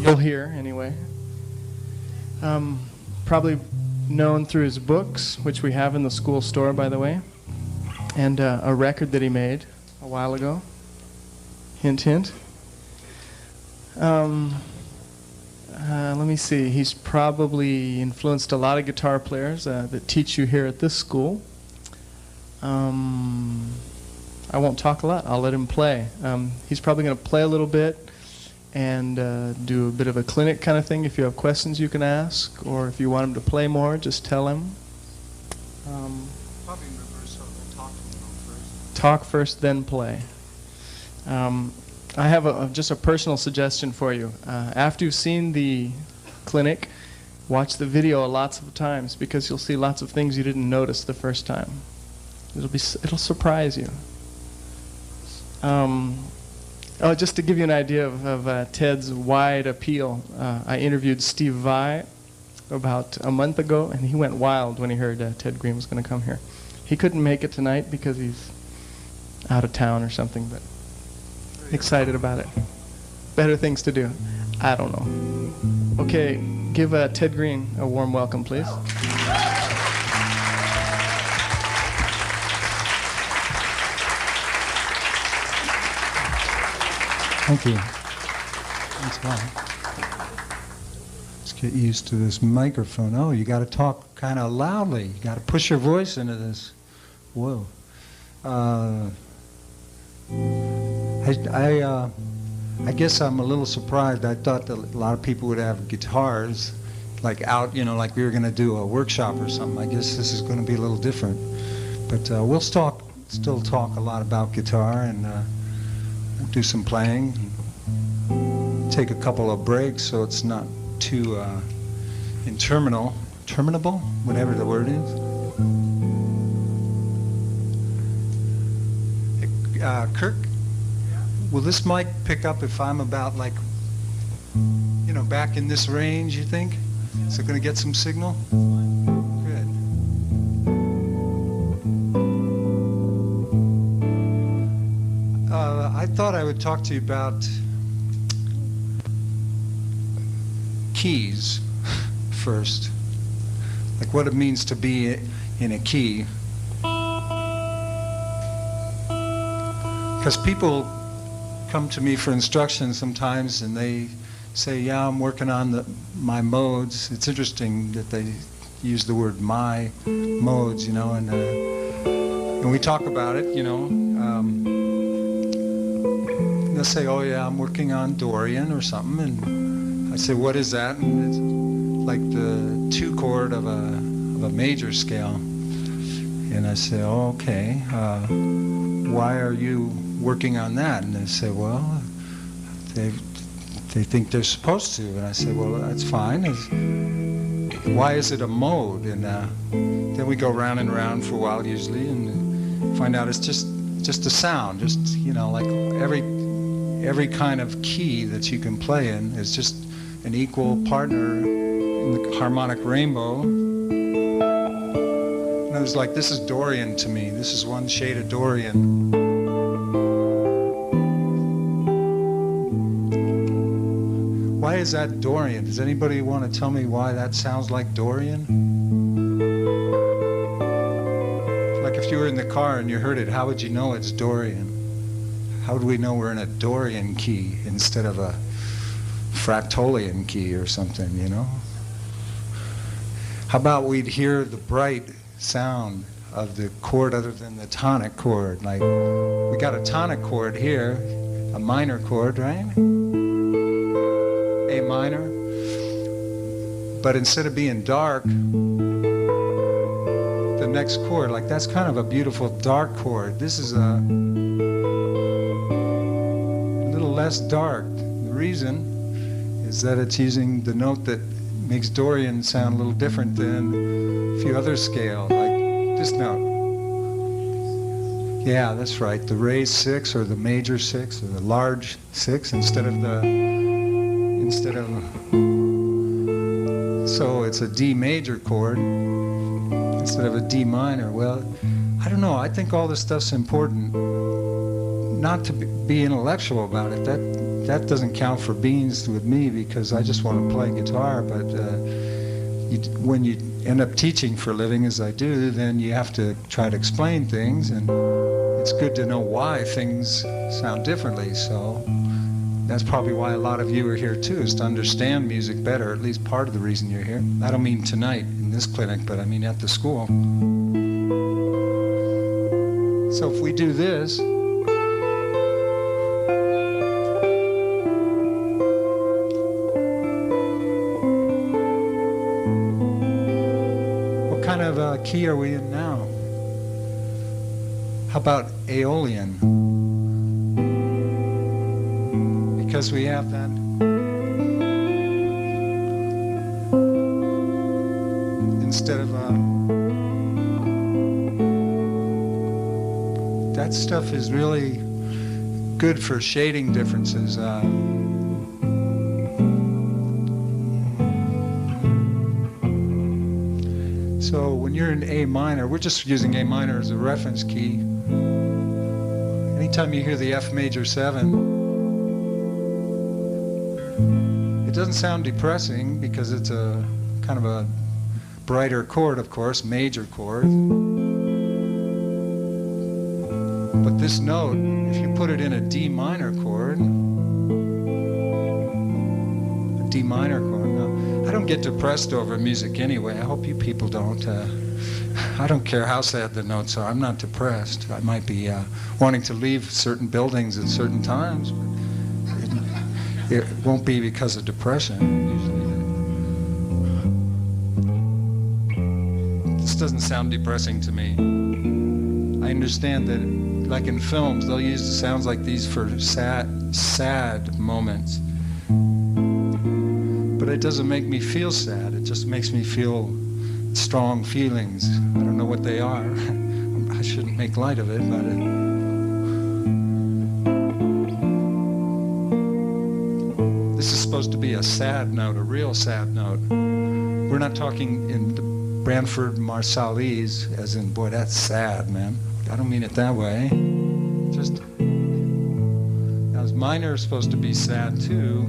You'll hear anyway. Probably known through his books, which we have in the school store, by the way, and a record that he made a while ago. Hint, hint. Let me see. He's probably influenced a lot of guitar players that teach you here at this school. I won't talk a lot. I'll let him play. He's probably going to play a little bit and do a bit of a clinic kind of thing. If you have questions, you can ask, or if you want him to play more, just tell him. Probably in reverse order. Talk first. Talk first, then play. I have just a personal suggestion for you. After you've seen the clinic, watch the video lots of times, because you'll see lots of things you didn't notice the first time. It'll surprise you. Just to give you an idea of Ted's wide appeal, I interviewed Steve Vai about a month ago, and he went wild when he heard Ted Greene was going to come here. He couldn't make it tonight because he's out of town or something, but excited about it. Better things to do. I don't know. Okay, give Ted Greene a warm welcome, please. Thank you. Thanks a lot. Let's get used to this microphone. Oh, you got to talk kind of loudly. You got to push your voice into this. Whoa. I guess I'm a little surprised. I thought that a lot of people would have guitars, like out, like we were going to do a workshop or something. I guess this is going to be a little different. But we'll still talk a lot about guitar, and we'll do some playing. Take a couple of breaks so it's not too interminable, whatever the word is. Kirk? Will this mic pick up if I'm about back in this range, you think? Is it going to get some signal? Good. I thought I would talk to you about keys first, like what it means to be in a key. Because people come to me for instructions sometimes, and they say, yeah, I'm working on my modes. It's interesting that they use the word my modes, and we talk about it, they'll say, oh yeah, I'm working on Dorian or something, and I say, what is that? And it's like the 2 chord of a major scale. And I say, oh, okay, why are you working on that? And they say, well, they think they're supposed to. And I say, well, that's fine. Why is it a mode? And then we go round and round for a while usually, and find out it's just a sound. Just like every kind of key that you can play in is just an equal partner in the harmonic rainbow. And I was like, this is Dorian to me. This is one shade of Dorian. Why is that Dorian? Does anybody want to tell me why that sounds like Dorian? Like if you were in the car and you heard it, how would you know it's Dorian? How would we know we're in a Dorian key instead of a Fractolian key or something, How about we'd hear the bright sound of the chord other than the tonic chord? Like, we got a tonic chord here, a minor chord, right? A minor. But instead of being dark, the next chord, like that's kind of a beautiful dark chord. This is a little less dark. The reason is that it's using the note that makes Dorian sound a little different than a few other scales, like this note. Yeah, that's right. The raised 6 or the major 6 or the large 6 instead of so it's a D major chord instead of a D minor. Well, I don't know. I think all this stuff's important. Not to be intellectual about it. that doesn't count for beans with me because I just want to play guitar. But when you end up teaching for a living, as I do, then you have to try to explain things, and it's good to know why things sound differently. So that's probably why a lot of you are here too, is to understand music better, at least part of the reason you're here. I don't mean tonight in this clinic, but I mean at the school. So if we do this, what kind of key are we in now? How about Aeolian? Because we have that. Instead of that stuff is really good for shading differences. So when you're in A minor, we're just using A minor as a reference key. Anytime you hear the F major 7, it doesn't sound depressing because it's a kind of a brighter chord, of course, major chord. But this note, if you put it in a D minor chord, now, I don't get depressed over music anyway. I hope you people don't. I don't care how sad the notes are. I'm not depressed. I might be wanting to leave certain buildings at certain times, but it won't be because of depression, usually. This doesn't sound depressing to me. I understand that, like in films, they'll use the sounds like these for sad moments. But it doesn't make me feel sad. It just makes me feel strong feelings. I don't know what they are. I shouldn't make light of it, but this is supposed to be a sad note, a real sad note. We're not talking in the Branford Marsalis, as in, boy, that's sad, man. I don't mean it that way. Just, now, as minor is supposed to be sad too,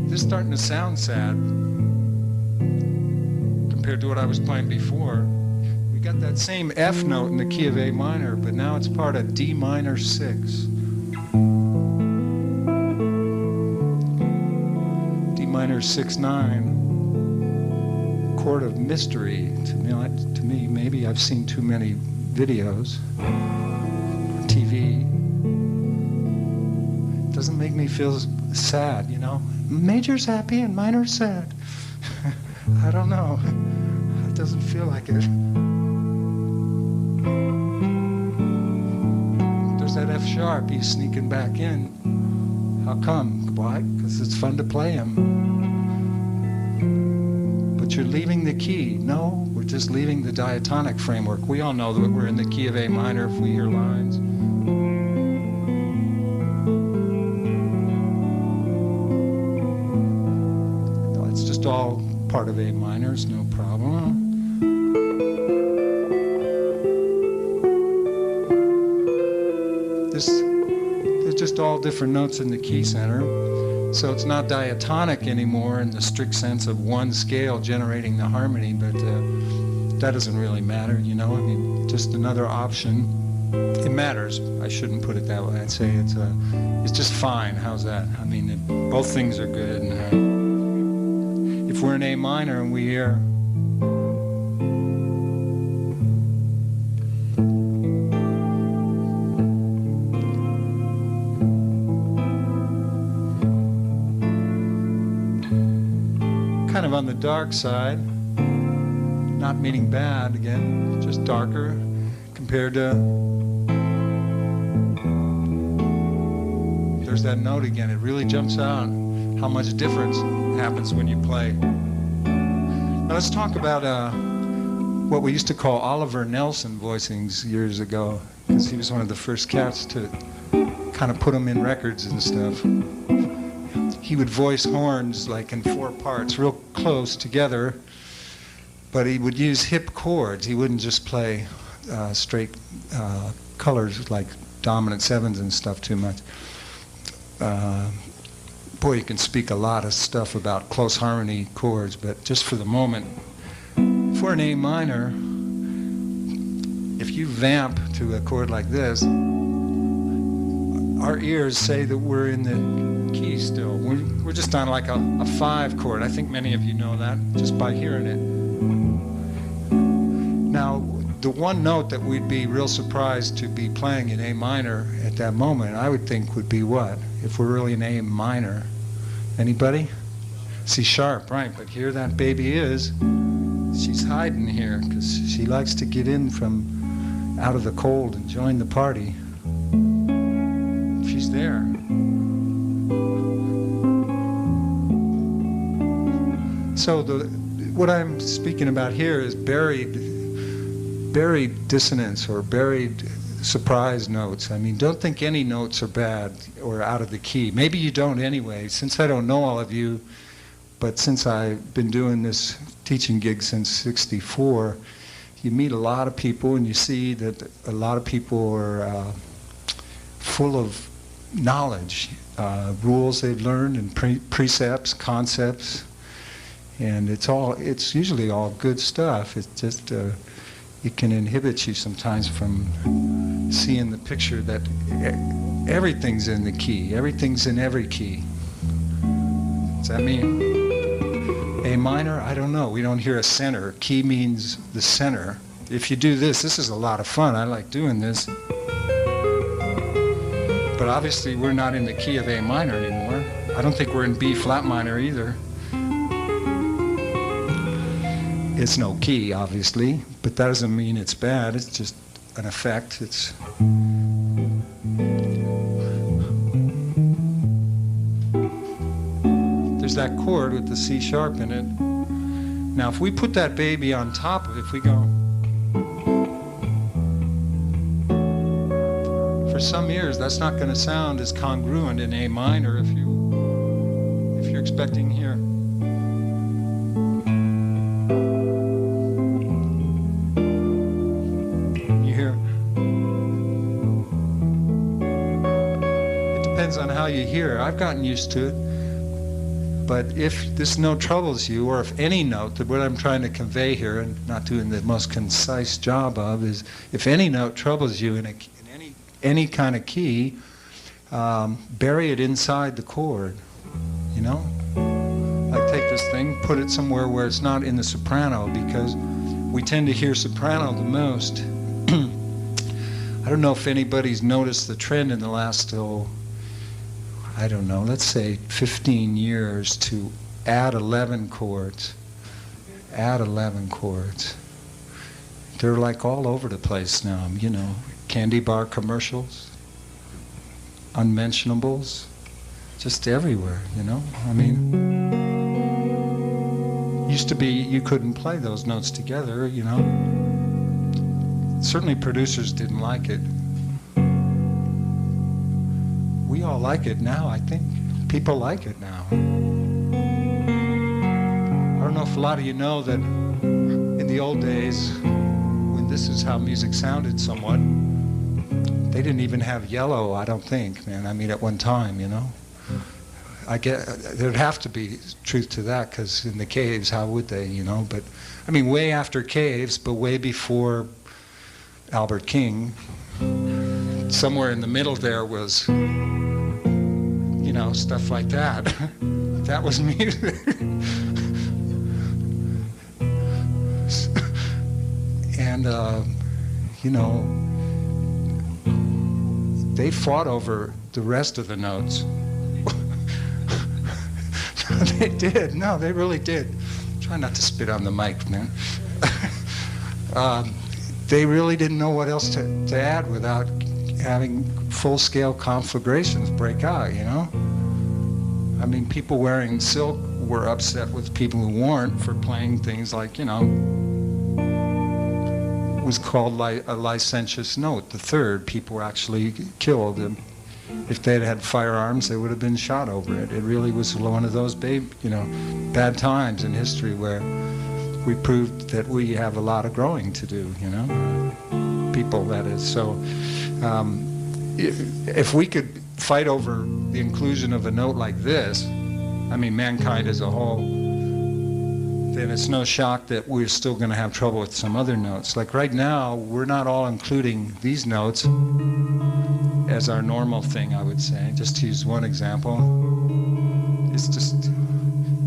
this is starting to sound sad compared to what I was playing before. We got that same F note in the key of A minor, but now it's part of D minor 6. D minor 6/9, chord of mystery. To me, maybe I've seen too many videos, TV. It doesn't make me feel sad, you know. Major's happy and minor's sad. I don't know. It doesn't feel like it. There's that F sharp. He's sneaking back in. How come? Why? Because it's fun to play him. But you're leaving the key. No, we're just leaving the diatonic framework. We all know that we're in the key of A minor if we hear lines. It's just all part of A minor, it's no problem. There's just all different notes in the key center. So it's not diatonic anymore in the strict sense of one scale generating the harmony, but that doesn't really matter, you know? I mean, just another option. It matters. I shouldn't put it that way. I'd say it's just fine. How's that? I mean, both things are good. And, if we're in A minor and we hear kind of on the dark side, not meaning bad, again, just darker compared to, there's that note again, it really jumps out how much difference happens when you play. Now let's talk about what we used to call Oliver Nelson voicings years ago, because he was one of the first cats to kind of put them in records and stuff. He would voice horns like in 4 parts, real close together, but he would use hip chords. He wouldn't just play straight colors like dominant 7s and stuff too much. boy, you can speak a lot of stuff about close harmony chords, but just for the moment, for an A minor, if you vamp to a chord like this, our ears say that we're in the key still. We're just on like a 5 chord. I think many of you know that just by hearing it. Now, the one note that we'd be real surprised to be playing in A minor at that moment, I would think would be what? If we're really in A minor. Anybody? C sharp, right, but here that baby is. She's hiding here because she likes to get in from out of the cold and join the party. She's there. So what I'm speaking about here is buried dissonance or buried surprise notes. I mean, don't think any notes are bad or out of the key. Maybe you don't anyway. Since I don't know all of you, but since I've been doing this teaching gig since '64, you meet a lot of people and you see that a lot of people are full of knowledge, rules they've learned and precepts, concepts, and it's usually all good stuff. It's just it can inhibit you sometimes from seeing the picture that everything's in the key, everything's in every key. Does that mean A minor? I don't know. We don't hear a center. Key means the center. If you do this is a lot of fun. I like doing this. But obviously we're not in the key of A minor anymore. I don't think we're in B flat minor either. It's no key, obviously, but that doesn't mean it's bad. It's just an effect. There's that chord with the C sharp in it. Now, if we put that baby on top of it, if we go, for some ears, that's not going to sound as congruent in A minor if you're expecting here. On how you hear. I've gotten used to it, but if this note troubles you, or if any note, that what I'm trying to convey here and not doing the most concise job of is, if any note troubles you in any kind of key, bury it inside the chord, you know? Like take this thing, put it somewhere where it's not in the soprano, because we tend to hear soprano the most. I don't know if anybody's noticed the trend in the last, I don't know, let's say 15 years to add 11 chords. Add 11 chords. They're like all over the place now, you know, candy bar commercials, unmentionables, just everywhere, you know? I mean, used to be you couldn't play those notes together, you know? Certainly producers didn't like it. We all like it now, I think. People like it now. I don't know if a lot of you know that in the old days, when this is how music sounded somewhat, they didn't even have yellow, I don't think, man. I mean, at one time, you know. There'd have to be truth to that, because in the caves, how would they, you know? But, I mean, way after caves, but way before Albert King, somewhere in the middle there was, you know, stuff like that. That was music. And, you know, they fought over the rest of the notes. They did. No, they really did. Try not to spit on the mic, man. They really didn't know what else to add without having full-scale conflagrations break out, you know? I mean, people wearing silk were upset with people who weren't for playing things like, you know, it was called a licentious note. The third, people were actually killed. And if they'd had firearms, they would have been shot over it. It really was one of those bad times in history where we proved that we have a lot of growing to do, you know? People, that is. So if we could fight over the inclusion of a note like this, I mean mankind as a whole, then it's no shock that we're still going to have trouble with some other notes. Like right now, we're not all including these notes as our normal thing, I would say. Just to use one example, it's just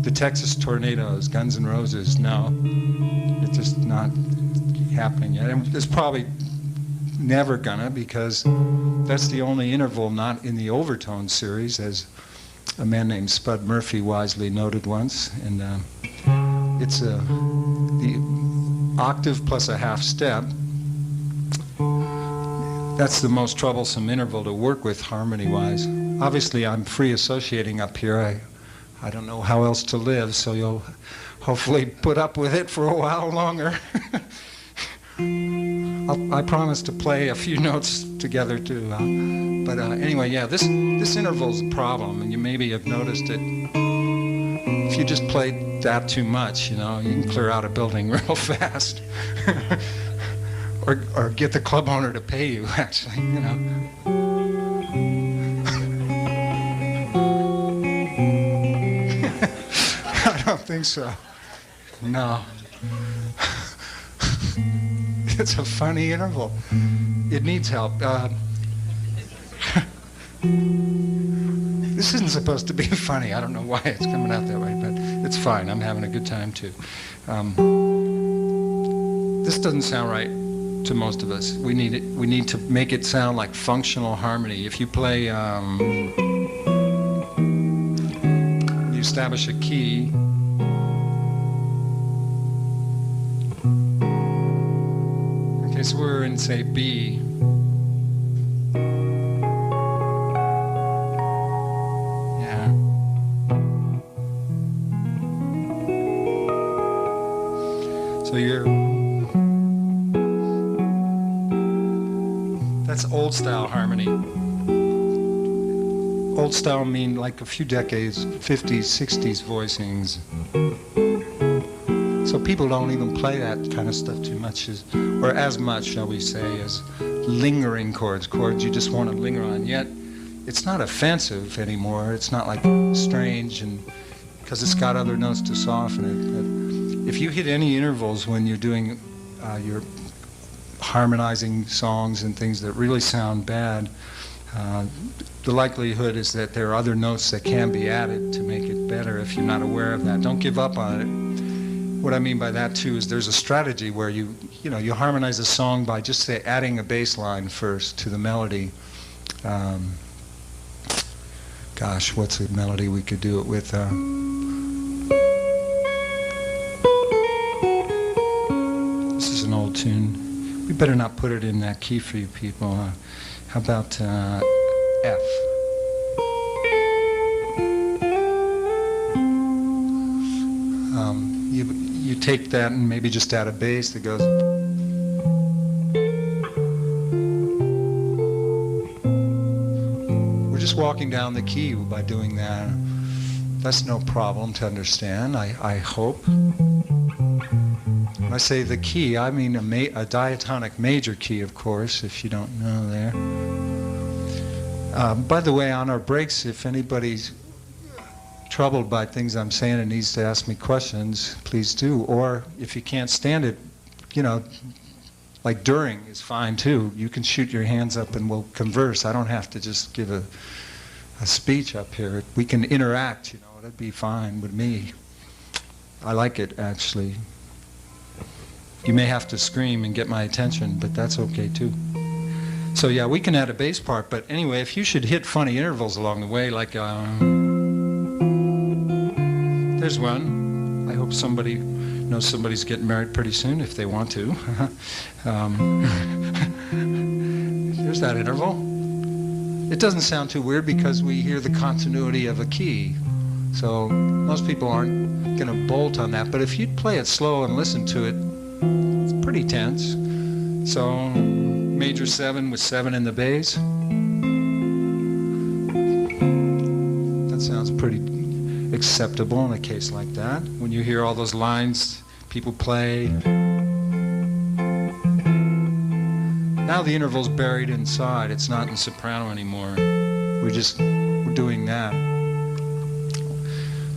the Texas Tornadoes, Guns N' Roses. No, it's just not happening yet. And it's probably never gonna, because that's the only interval not in the overtone series, as a man named Spud Murphy wisely noted once. And it's the octave plus a half step. That's the most troublesome interval to work with harmony-wise. Obviously, I'm free associating up here. I don't know how else to live, so you'll hopefully put up with it for a while longer. I promise to play a few notes together too. But anyway, yeah, this interval's a problem, and you maybe have noticed it. If you just play that too much, you know, you can clear out a building real fast. Or get the club owner to pay you, actually, you know. I don't think so. No. It's a funny interval. It needs help. This isn't supposed to be funny. I don't know why it's coming out that way, but it's fine. I'm having a good time, too. This doesn't sound right to most of us. We need to make it sound like functional harmony. If you play, you establish a key. Okay, so we're in, say, B. Yeah. So that's old style harmony. Old style mean like a few decades, 50s, 60s voicings. So people don't even play that kind of stuff too much, or as much, shall we say, as lingering chords you just want to linger on. Yet it's not offensive anymore. It's not like strange, and because it's got other notes to soften it. But if you hit any intervals when you're doing your harmonizing songs and things that really sound bad, the likelihood is that there are other notes that can be added to make it better if you're not aware of that. Don't give up on it. What I mean by that too is there's a strategy where you harmonize a song by just say adding a bass line first to the melody. Gosh, what's a melody we could do it with? This is an old tune. We better not put it in that key for you people. How about F? You take that and maybe just add a bass that goes. We're just walking down the key by doing that. That's no problem to understand, I hope. When I say the key, I mean a diatonic major key, of course, if you don't know there. By the way, on our breaks, if anybody's troubled by things I'm saying and needs to ask me questions, please do. Or if you can't stand it, like during is fine too. You can shoot your hands up and we'll converse. I don't have to just give a speech up here. We can interact, that'd be fine with me. I like it, actually. You may have to scream and get my attention, but that's okay too. So yeah, we can add a bass part, but anyway, if you should hit funny intervals along the way, like there's one. I hope somebody knows somebody's getting married pretty soon if they want to. There's that interval. It doesn't sound too weird because we hear the continuity of a key. So most people aren't going to bolt on that, but if you'd play it slow and listen to it, it's pretty tense. So major 7 with 7 in the bass. That sounds pretty acceptable in a case like that. When you hear all those lines people play. Now the interval's buried inside. It's not in soprano anymore, we're doing that.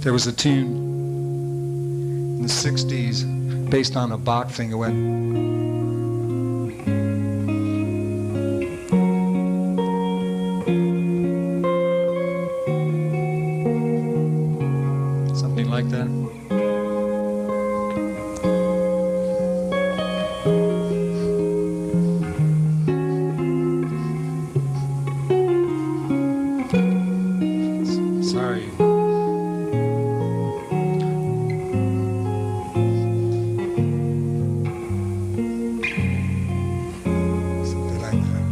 There was a tune in the 60s based on a Bach thing. It went something like that. Sorry. Something like that.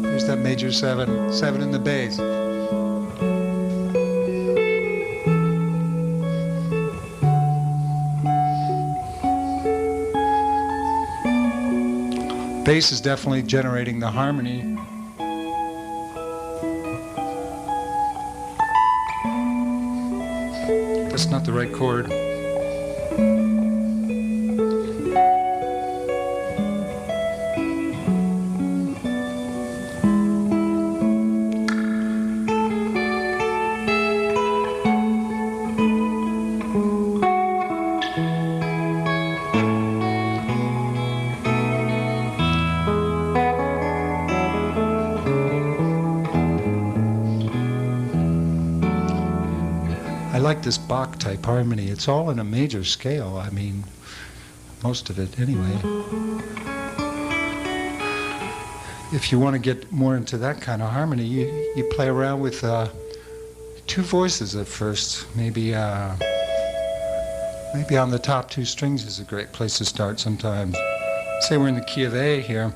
Here's that major 7, 7 in the bass. Bass is definitely generating the harmony. That's not the right chord. I like this Bach type harmony. It's all in a major scale. I mean, most of it anyway. If you want to get more into that kind of harmony, you play around with 2 voices at first. Maybe on the top 2 strings is a great place to start sometimes. Say we're in the key of A here.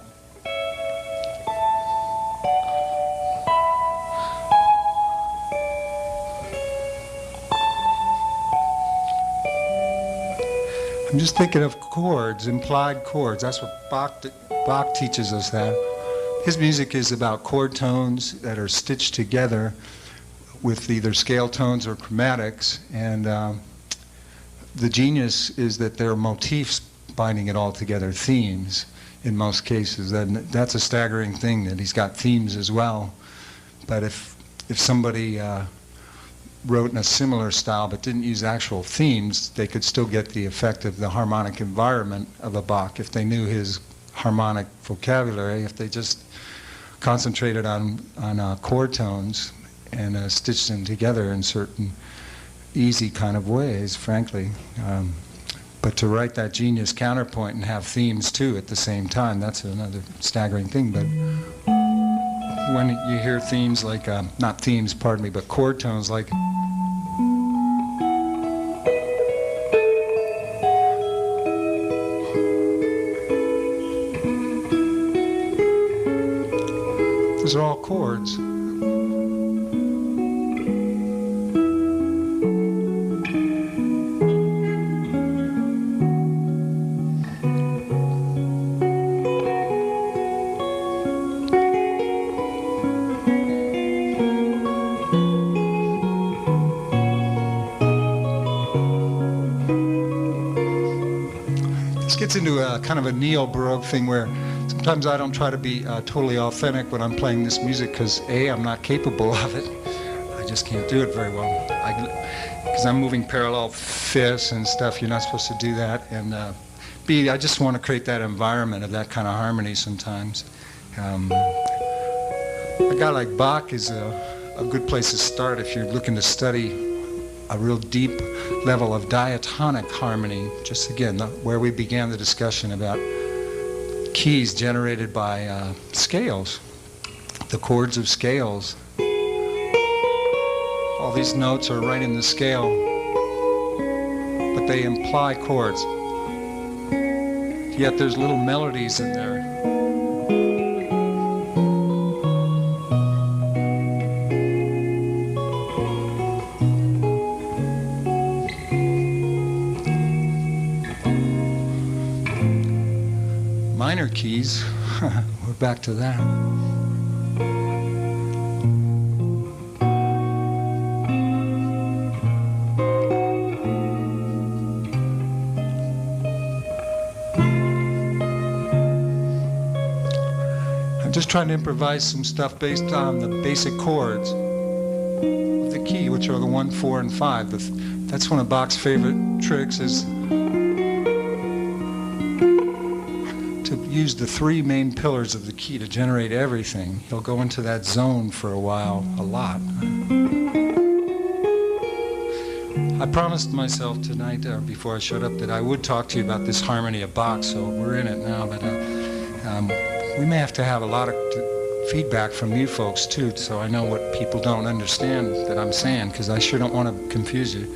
I'm just thinking of chords, implied chords. That's what Bach teaches us that. His music is about chord tones that are stitched together with either scale tones or chromatics, and the genius is that there are motifs binding it all together, themes in most cases. And that's a staggering thing, that he's got themes as well. But if somebody wrote in a similar style but didn't use actual themes, they could still get the effect of the harmonic environment of a Bach if they knew his harmonic vocabulary, if they just concentrated on chord tones and stitched them together in certain easy kind of ways, frankly. But to write that genius counterpoint and have themes too at the same time, that's another staggering thing. But when you hear themes like, not themes, pardon me, but chord tones like, those are all chords. Gets into a kind of a neo-Baroque thing where sometimes I don't try to be totally authentic when I'm playing this music because A, I'm not capable of it. I just can't do it very well. Because I'm moving parallel fifths and stuff, you're not supposed to do that. And B, I just want to create that environment of that kind of harmony sometimes. A guy like Bach is a good place to start if you're looking to study a real deep level of diatonic harmony. Just again, where we began the discussion about keys generated by scales, the chords of scales. All these notes are right in the scale, but they imply chords. Yet there's little melodies in there. Minor keys, we're back to that. I'm just trying to improvise some stuff based on the basic chords of the key, which are the 1, 4, and 5. That's one of Bach's favorite tricks, is to use the 3 main pillars of the key to generate everything. He'll go into that zone for a while, a lot. I promised myself tonight, before I showed up, that I would talk to you about this harmony of Bach, so we're in it now, but we may have to have a lot of feedback from you folks too, so I know what people don't understand that I'm saying, because I sure don't want to confuse you.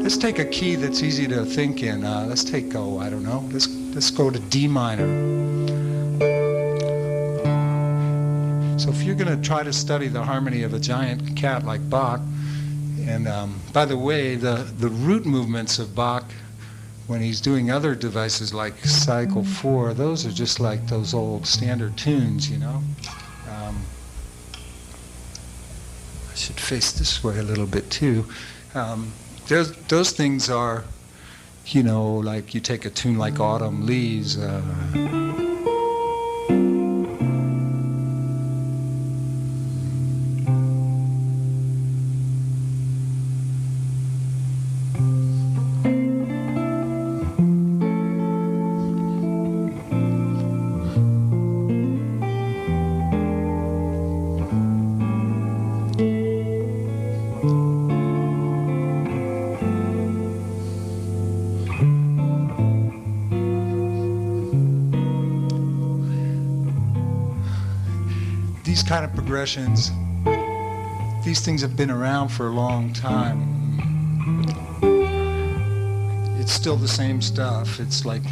Let's take a key that's easy to think in. Let's take, I don't know, let's go to D minor. So if you're going to try to study the harmony of a giant cat like Bach, and by the way, the root movements of Bach, when he's doing other devices like Cycle 4, those are just like those old standard tunes, you know. I should face this way a little bit too. Those things are, you know, like you take a tune like Autumn Leaves. These kind of progressions, these things have been around for a long time. It's still the same stuff. It's like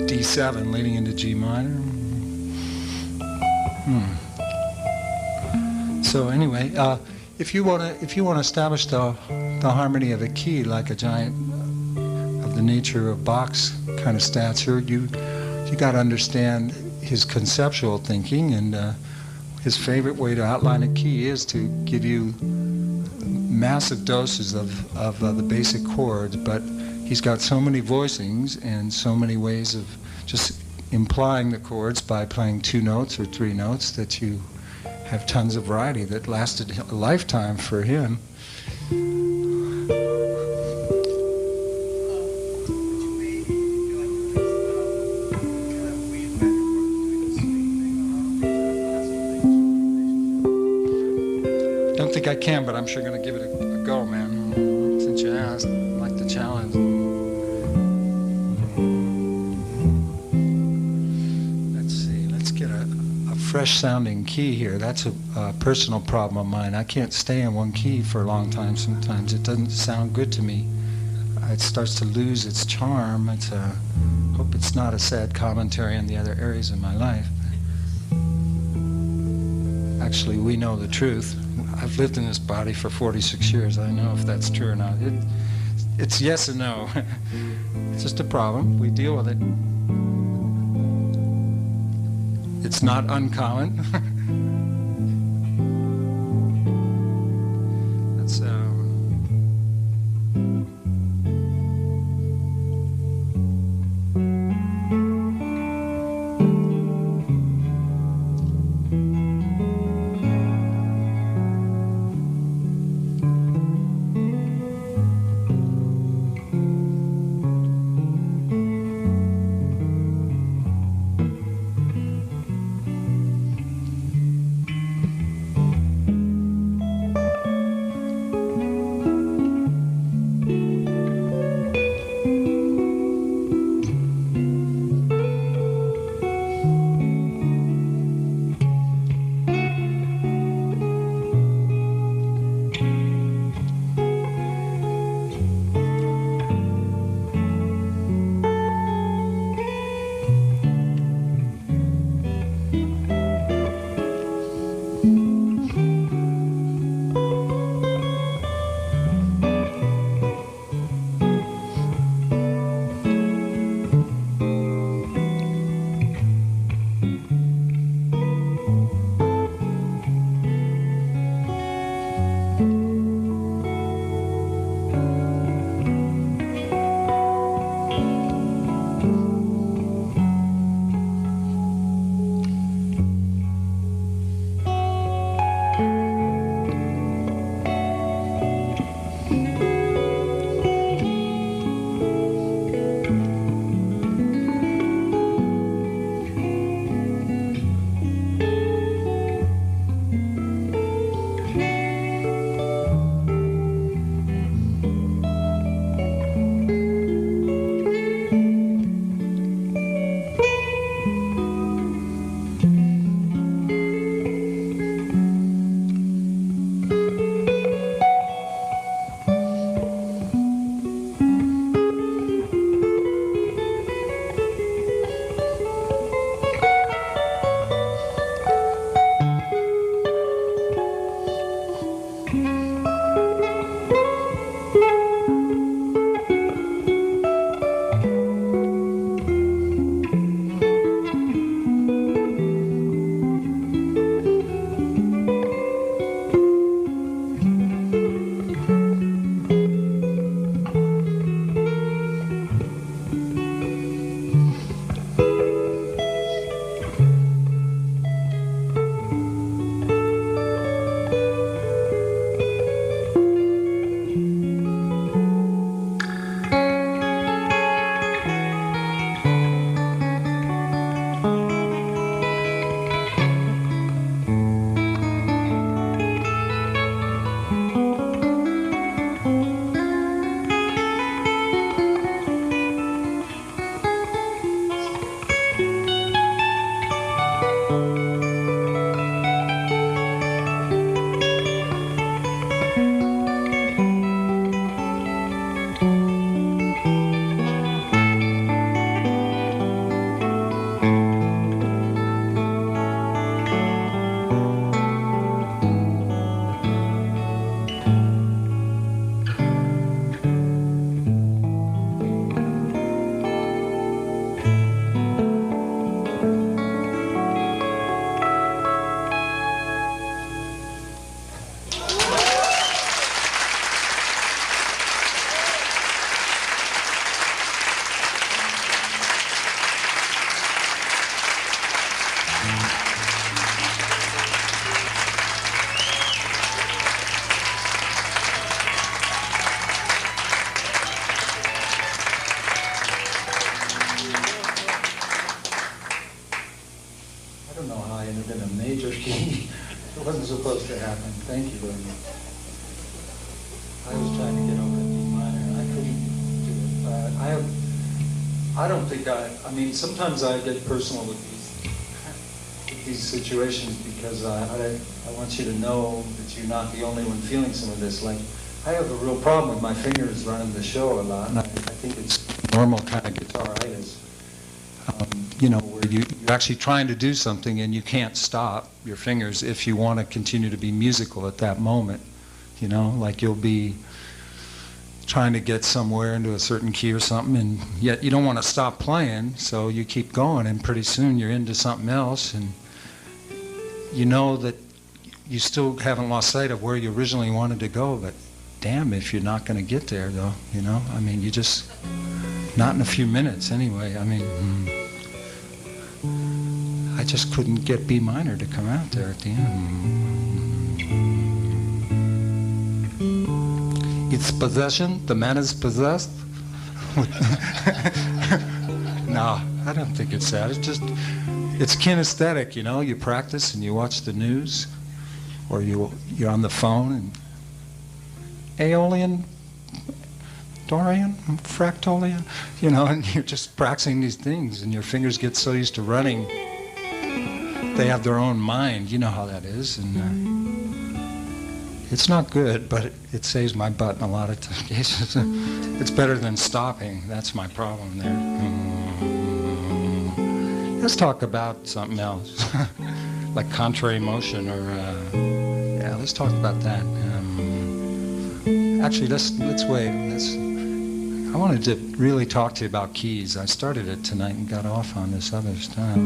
D7 leading into G minor. So anyway, if you want to establish the harmony of a key like a giant of the nature of Bach's kind of stature, you got to understand his conceptual thinking, and his favorite way to outline a key is to give you massive doses of the basic chords, but he's got so many voicings and so many ways of just implying the chords by playing 2 notes or 3 notes that you have tons of variety that lasted a lifetime for him. Don't think I can, but I'm sure going to give it a go, man. Since you asked, I like the challenge. Fresh sounding key here. That's a personal problem of mine. I can't stay in one key for a long time sometimes. It doesn't sound good to me. It starts to lose its charm. Hope it's not a sad commentary on the other areas of my life. Actually, we know the truth. I've lived in this body for 46 years. I know if that's true or not. It's yes and no. It's just a problem. We deal with it. It's not uncommon. That's major key. It wasn't supposed to happen. Thank you very much. I was trying to get over to D minor, and I couldn't do it. I don't think I mean, sometimes I get personal with these situations because I want you to know that you're not the only one feeling some of this. Like, I have a real problem with my fingers running the show a lot, and I think it's normal kind of guitaritis. You know, where you're actually trying to do something and you can't stop your fingers if you want to continue to be musical at that moment. You know, like you'll be trying to get somewhere into a certain key or something, and yet you don't want to stop playing, so you keep going, and pretty soon you're into something else, and you know that you still haven't lost sight of where you originally wanted to go, but damn if you're not going to get there, though, you know? I mean, you just, not in a few minutes anyway. I mean, I just couldn't get B minor to come out there at the end. It's possession? The man is possessed? No, I don't think it's that. It's just, it's kinesthetic, you know? You practice and you watch the news, or you're on the phone, and Aeolian, Dorian, Fractolian, you know, and you're just practicing these things, and your fingers get so used to running, they have their own mind. You know how that is, and it's not good, but it saves my butt in a lot of cases. It's better than stopping. That's my problem there. Let's talk about something else, like contrary motion, or yeah, let's talk about that. Actually, let's wait. I wanted to really talk to you about keys. I started it tonight and got off on this other stuff.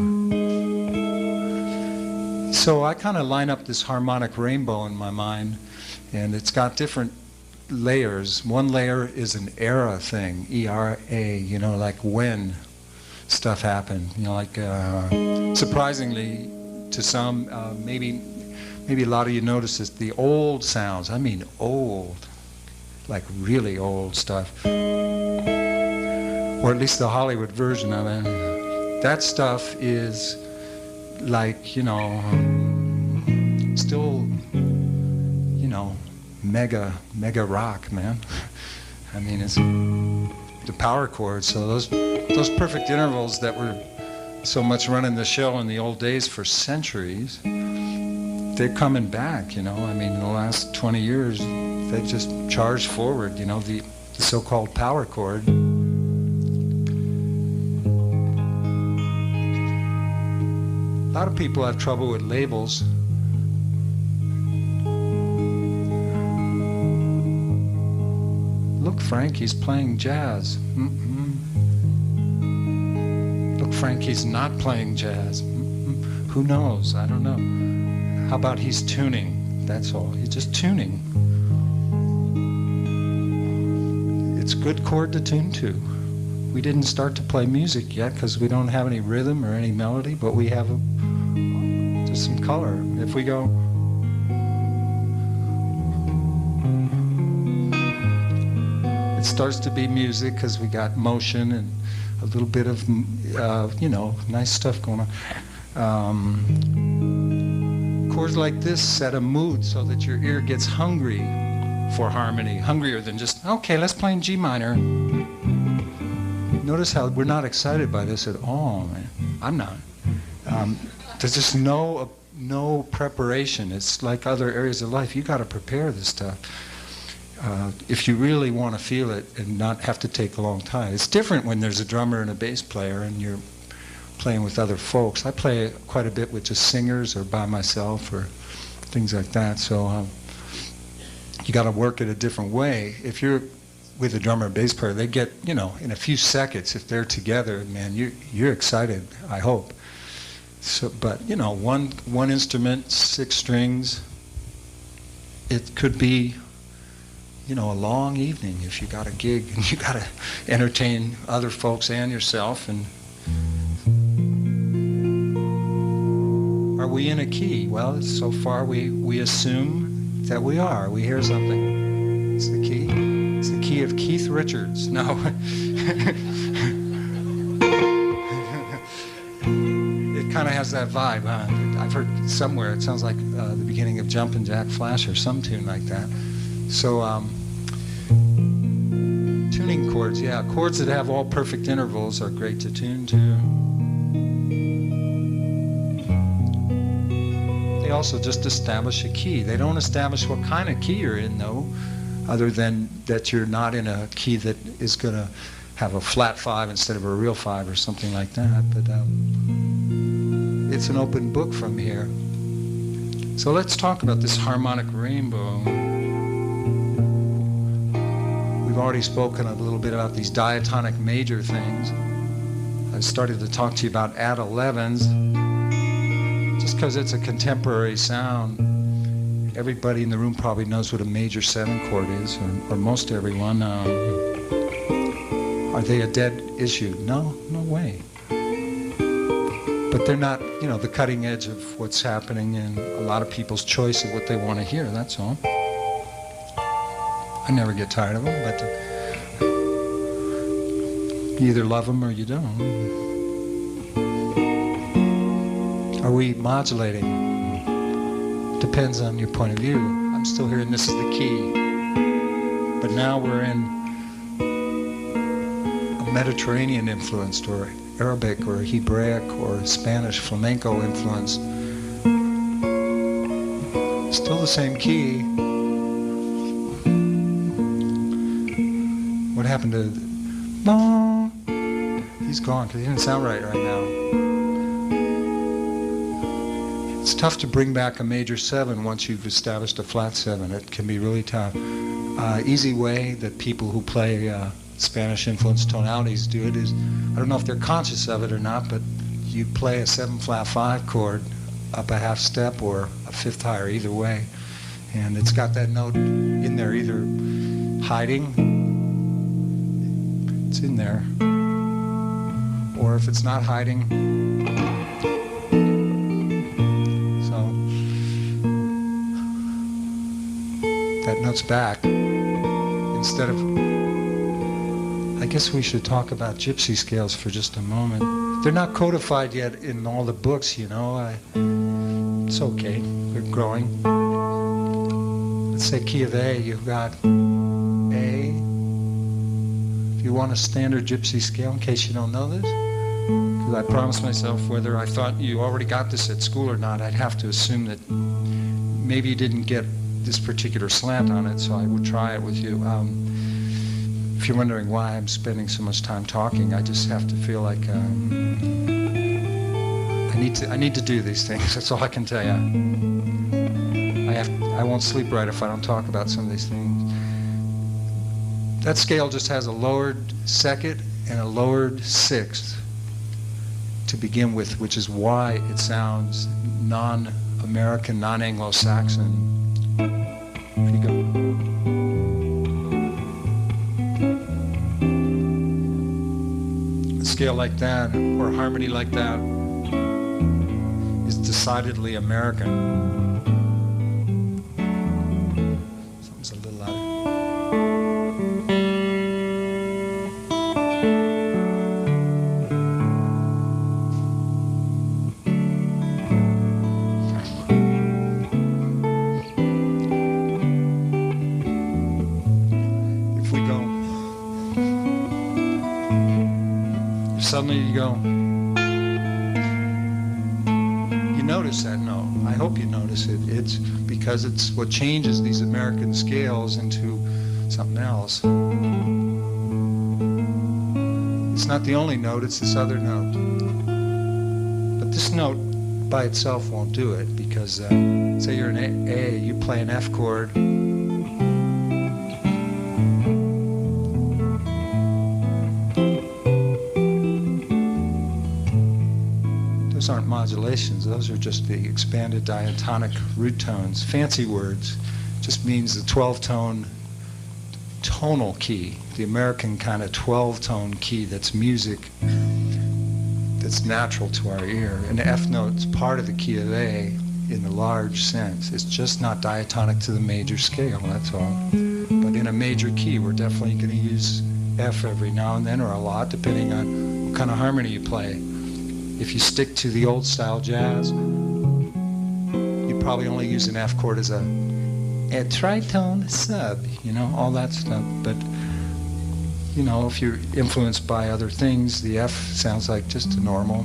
So I kind of line up this harmonic rainbow in my mind, and it's got different layers. One layer is an era thing, E-R-A, you know, like when stuff happened. You know, like surprisingly to some, maybe a lot of you notice this, the old sounds, I mean old, like really old stuff, or at least the Hollywood version of it. That stuff is like, you know, still, you know, mega rock, man. I mean, it's the power chords. So those perfect intervals that were so much running the show in the old days for centuries, they're coming back, you know. I mean, in the last 20 years, they've just charged forward, you know, the so-called power chord. A lot of people have trouble with labels. Look, Frank, he's playing jazz. Look, Frank, he's not playing jazz. Who knows? I don't know. How about he's tuning? That's all. He's just tuning. It's a good chord to tune to. We didn't start to play music yet because we don't have any rhythm or any melody, but we have just some color. If we go, it starts to be music because we got motion and a little bit of, you know, nice stuff going on. Chords like this set a mood so that your ear gets hungry for harmony, hungrier than just, okay, let's play in G minor. Notice how we're not excited by this at all, man. I'm not. There's just no preparation. It's like other areas of life. You got to prepare this stuff if you really want to feel it and not have to take a long time. It's different when there's a drummer and a bass player and you're playing with other folks. I play quite a bit with just singers or by myself or things like that. So you got to work it a different way. If you're with a drummer and bass player, they get, you know, in a few seconds, if they're together, man, you're excited, I hope. So, but, you know, one instrument, 6 strings, it could be, you know, a long evening if you got a gig and you got to entertain other folks and yourself. And are we in a key? Well, so far we assume that we are. We hear something. It's the key. It's the key of Keith Richards. No. It kind of has that vibe, huh? I've heard somewhere it sounds like the beginning of Jumpin' Jack Flash or some tune like that. So tuning chords, yeah, chords that have all perfect intervals are great to tune to. They also just establish a key. They don't establish what kind of key you're in, though, other than that you're not in a key that is going to have a flat 5 instead of a real 5 or something like that. But it's an open book from here. So let's talk about this harmonic rainbow. We've already spoken a little bit about these diatonic major things. I started to talk to you about add 11s, just because it's a contemporary sound. Everybody in the room probably knows what a major 7 chord is, or most everyone. Are they a dead issue? No, no way. But they're not, you know, the cutting edge of what's happening in a lot of people's choice of what they want to hear, that's all. I never get tired of them, but you either love them or you don't. Are we modulating? Depends on your point of view. I'm still hearing this is the key. But now we're in a Mediterranean influenced or Arabic or Hebraic or Spanish flamenco influence. Still the same key. What happened to... He's gone because he didn't sound right now. It's tough to bring back a major 7 once you've established a flat 7. It can be really tough. Easy way that people who play Spanish influenced tonalities do it is, I don't know if they're conscious of it or not, but you play a 7 flat 5 chord up a half step or a 5th higher, either way, and it's got that note in there, either hiding, it's in there, or if it's not hiding, so that note's back. Instead of, I guess we should talk about gypsy scales for just a moment. They're not codified yet in all the books, you know. It's okay, they're growing. Let's say key of A, you've got A. If you want a standard gypsy scale, in case you don't know this, because I promised myself whether I thought you already got this at school or not, I'd have to assume that maybe you didn't get this particular slant on it, so I would try it with you. If you're wondering why I'm spending so much time talking, I just have to feel like I need to do these things. That's all I can tell you. I won't sleep right if I don't talk about some of these things. That scale just has a lowered 2nd and a lowered 6th to begin with, which is why it sounds non-American, non-Anglo-Saxon. Here you go. A scale like that, or harmony like that, is decidedly American. Something's a little louder. Suddenly you go, you notice that note. I hope you notice it. It's because it's what changes these American scales into something else. It's not the only note, it's this other note. But this note by itself won't do it, because say you're an A, you play an F chord, aren't modulations, those are just the expanded diatonic root tones. Fancy words just means the 12-tone tonal key, the American kind of 12-tone key that's music, that's natural to our ear. And the F note's part of the key of A in the large sense. It's just not diatonic to the major scale, that's all. But in a major key, we're definitely going to use F every now and then, or a lot, depending on what kind of harmony you play. If you stick to the old style jazz, probably only use an F chord as a tritone sub, you know, all that stuff. But, you know, if you're influenced by other things, the F sounds like just a normal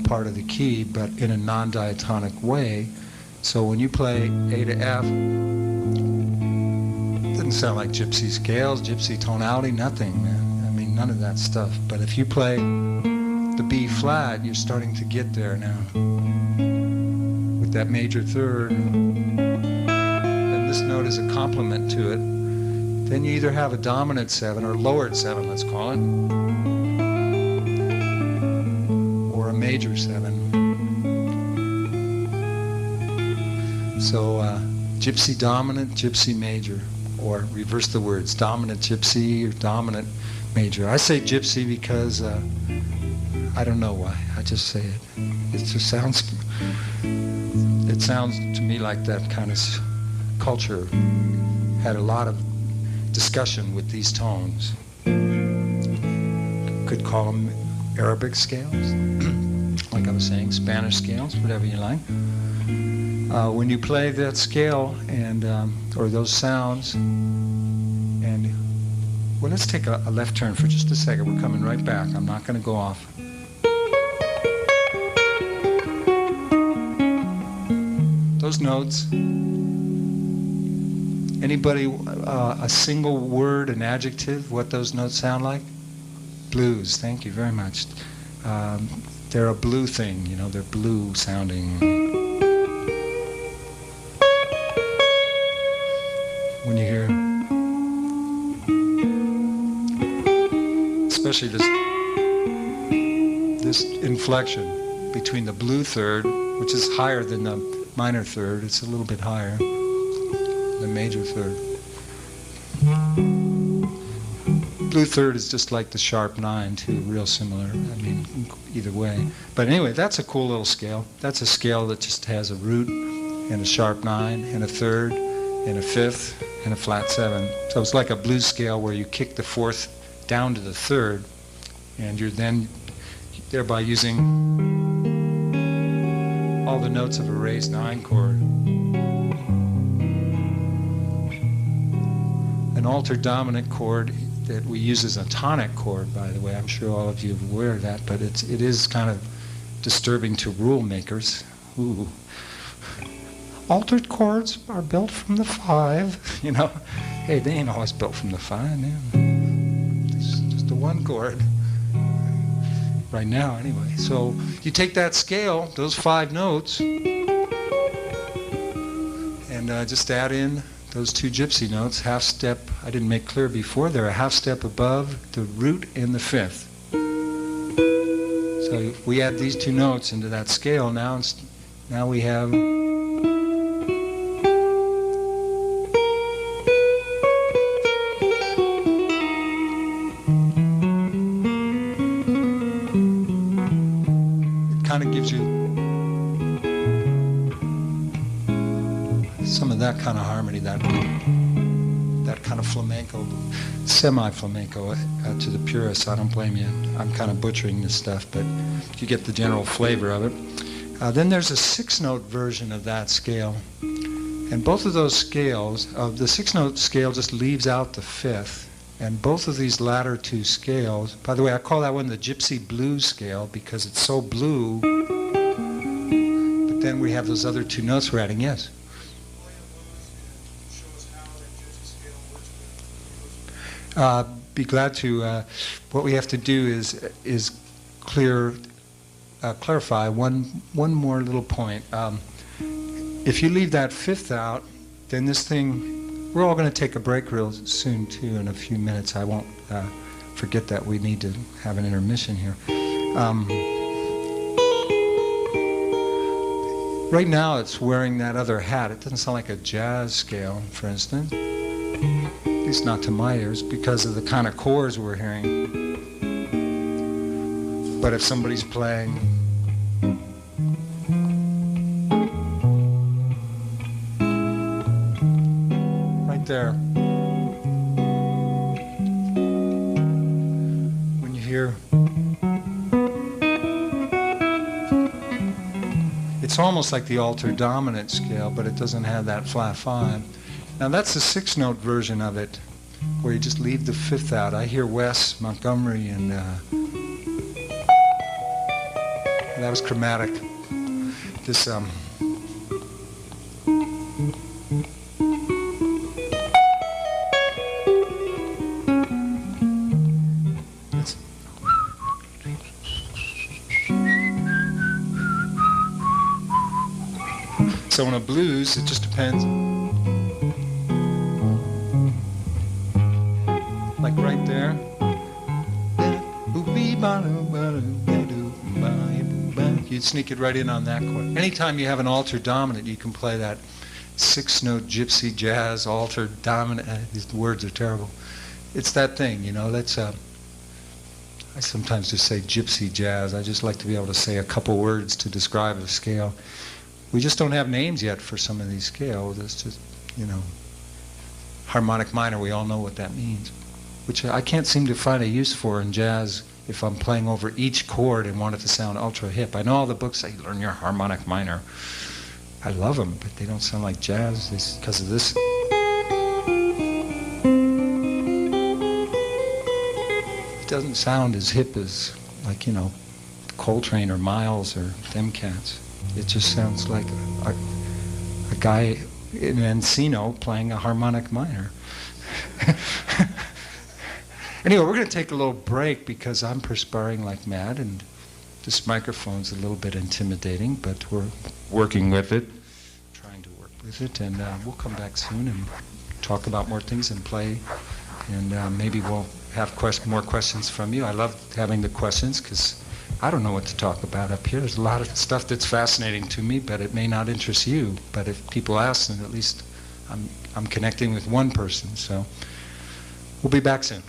part of the key, but in a non-diatonic way. So when you play A to F, it doesn't sound like gypsy scales, gypsy tonality, nothing, man. I mean, none of that stuff. But if you play the B flat, you're starting to get there now. With that major third, and this note is a complement to it. Then you either have a dominant 7 or lowered 7, let's call it, or a major 7. So gypsy dominant, gypsy major, or reverse the words, dominant gypsy or dominant major. I say gypsy because I don't know why. I just say it. It just sounds. It sounds to me like that kind of culture had a lot of discussion with these tones. Could call them Arabic scales, like I was saying, Spanish scales, whatever you like. When you play that scale and or those sounds, and well, let's take a left turn for just a second. We're coming right back. I'm not going to go off. Those notes. Anybody, a single word, an adjective, what those notes sound like? Blues, thank you very much. They're a blue thing, you know, they're blue sounding. When you hear, especially this inflection between the blue third, which is higher than the minor third, it's a little bit higher. The major third. Blue third is just like the sharp 9 too, real similar. I mean, either way. But anyway, that's a cool little scale. That's a scale that just has a root and a sharp 9 and a third and a fifth and a flat 7. So it's like a blues scale where you kick the fourth down to the third, and you're then thereby using all the notes of a raised 9 chord. An altered dominant chord that we use as a tonic chord, by the way. I'm sure all of you are aware of that, but it is kind of disturbing to rule makers. Ooh. Altered chords are built from the 5, you know. Hey, they ain't always built from the 5, man. It's just a 1 chord. Right now, anyway. So you take that scale, those 5 notes, and just add in those 2 gypsy notes, half step. I didn't make clear before, they're a half step above the root and the fifth. So if we add these 2 notes into that scale, now we have it kind of gives you some of that kind of harmony, that kind of flamenco, semi-flamenco to the purists. I don't blame you. I'm kind of butchering this stuff, but you get the general flavor of it. Then there's a 6-note version of that scale. And both of those scales, the 6-note scale just leaves out the fifth. And both of these latter 2 scales, by the way, I call that one the Gypsy Blues scale because it's so blue. But then we have those other 2 notes we're adding. Yes? Be glad to. What we have to do is clarify one more little point. If you leave that fifth out, then this thing. We're all going to take a break real soon too. In a few minutes, I won't forget that we need to have an intermission here. Right now, it's wearing that other hat. It doesn't sound like a jazz scale, for instance. At least not to my ears, because of the kind of chords we're hearing. But if somebody's playing right there, when you hear, it's It's almost like the alto dominant scale, but it doesn't have that flat 5. Now that's the 6-note version of it, where you just leave the 5th out. I hear Wes Montgomery, and that was chromatic. This so in a blues, it just depends. Like right there. You'd sneak it right in on that chord. Anytime you have an alto dominant, you can play that 6-note gypsy jazz alto dominant. These words are terrible. It's that thing, you know. That's I sometimes just say gypsy jazz. I just like to be able to say a couple words to describe a scale. We just don't have names yet for some of these scales. It's just, you know, harmonic minor. We all know what that means, which I can't seem to find a use for in jazz. If I'm playing over each chord and want it to sound ultra hip. I know all the books say, learn your harmonic minor. I love them, but they don't sound like jazz because of this. It doesn't sound as hip as, like, you know, Coltrane or Miles or them cats. It just sounds like a guy in Encino playing a harmonic minor. Anyway, we're going to take a little break because I'm perspiring like mad, and this microphone's a little bit intimidating, but we're working with it, trying to work with it, and we'll come back soon and talk about more things and play, and maybe we'll have more questions from you. I love having the questions because I don't know what to talk about up here. There's a lot of stuff that's fascinating to me, but it may not interest you. But if people ask, then at least I'm connecting with one person. So we'll be back soon.